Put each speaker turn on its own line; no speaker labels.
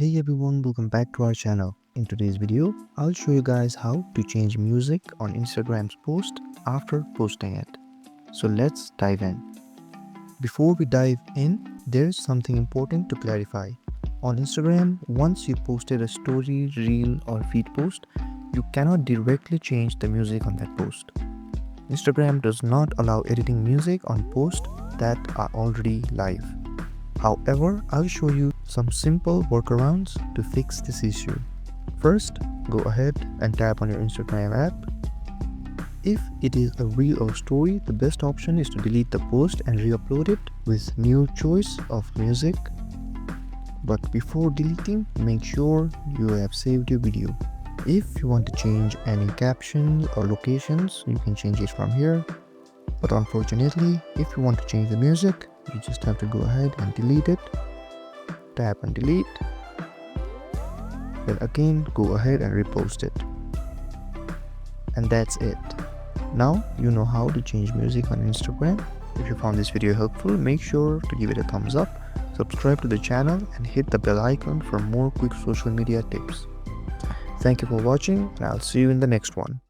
Hey everyone, welcome back to our channel. In today's video, I'll show you guys how to change music on Instagram's post after posting it. So let's dive in. Before we dive in, there's something important to clarify. On Instagram, once you posted a story, reel or feed post, you cannot directly change the music on that post. Instagram does not allow editing music on posts that are already live. However, I'll show you some simple workarounds to fix this issue. First, go ahead and tap on your Instagram app. If it is a reel or story, the best option is to delete the post and re-upload it with new choice of music. But before deleting, make sure you have saved your video. If you want to change any captions or locations, you can change it from here. But unfortunately, if you want to change the music, you just have to go ahead and delete it. Tap on delete. Then again, go ahead and repost it. And that's it. Now you know how to change music on Instagram. If you found this video helpful, make sure to give it a thumbs up, subscribe to the channel and hit the bell icon for more quick social media tips. Thank you for watching and I'll see you in the next one.